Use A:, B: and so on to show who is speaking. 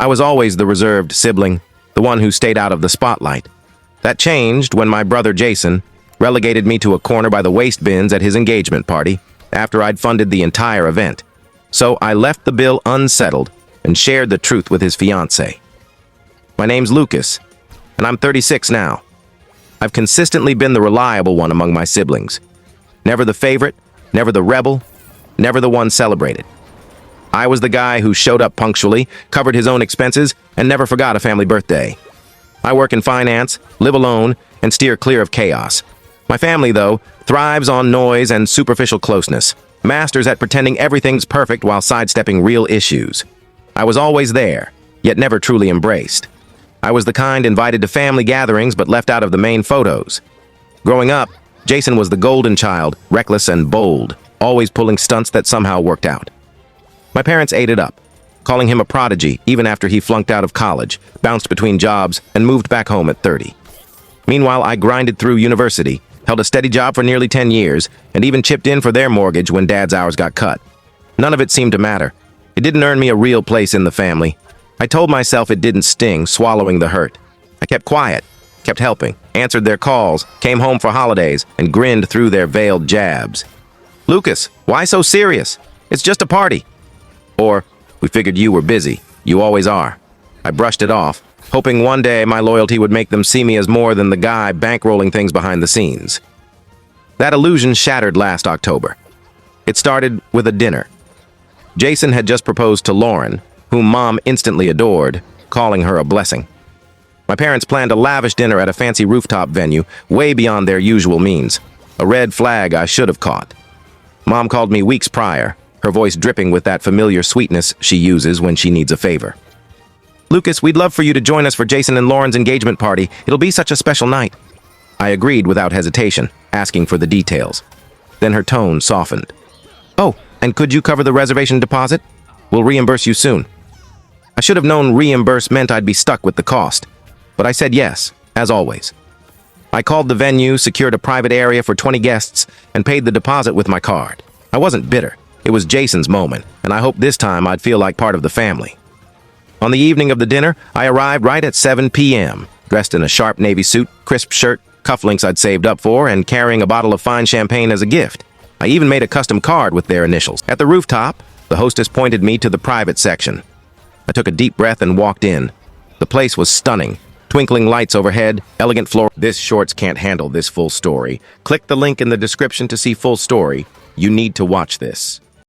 A: I was always the reserved sibling, the one who stayed out of the spotlight. That changed when my brother Jason relegated me to a corner by the waste bins at his engagement party after I'd funded the entire event. So I left the bill unsettled and shared the truth with his fiancée. My name's Lucas, and I'm 36 now. I've consistently been the reliable one among my siblings. Never the favorite, never the rebel, never the one celebrated. I was the guy who showed up punctually, covered his own expenses, and never forgot a family birthday. I work in finance, live alone, and steer clear of chaos. My family, though, thrives on noise and superficial closeness, masters at pretending everything's perfect while sidestepping real issues. I was always there, yet never truly embraced. I was the kind invited to family gatherings but left out of the main photos. Growing up, Jason was the golden child, reckless and bold, always pulling stunts that somehow worked out. My parents ate it up, calling him a prodigy even after he flunked out of college, bounced between jobs, and moved back home at 30. Meanwhile, I grinded through university, held a steady job for nearly 10 years, and even chipped in for their mortgage when Dad's hours got cut. None of it seemed to matter. It didn't earn me a real place in the family. I told myself it didn't sting, swallowing the hurt. I kept quiet, kept helping, answered their calls, came home for holidays, and grinned through their veiled jabs. "Lucas, why so serious? It's just a party." Or, "We figured you were busy. You always are." I brushed it off, hoping one day my loyalty would make them see me as more than the guy bankrolling things behind the scenes. That illusion shattered last October. It started with a dinner. Jason had just proposed to Lauren, whom Mom instantly adored, calling her a blessing. My parents planned a lavish dinner at a fancy rooftop venue, way beyond their usual means. A red flag I should have caught. Mom called me weeks prior, her voice dripping with that familiar sweetness she uses when she needs a favor. "Lucas, we'd love for you to join us for Jason and Lauren's engagement party. It'll be such a special night." I agreed without hesitation, asking for the details. Then her tone softened. "Oh, and could you cover the reservation deposit? We'll reimburse you soon." I should have known reimburse meant I'd be stuck with the cost, but I said yes, as always. I called the venue, secured a private area for 20 guests, and paid the deposit with my card. I wasn't bitter. It was Jason's moment, and I hoped this time I'd feel like part of the family. On the evening of the dinner, I arrived right at 7 p.m., dressed in a sharp navy suit, crisp shirt, cufflinks I'd saved up for, and carrying a bottle of fine champagne as a gift. I even made a custom card with their initials. At the rooftop, the hostess pointed me to the private section. I took a deep breath and walked in. The place was stunning. Twinkling lights overhead, elegant floor. This shorts can't handle this full story. Click the link in the description to see full story. You need to watch this.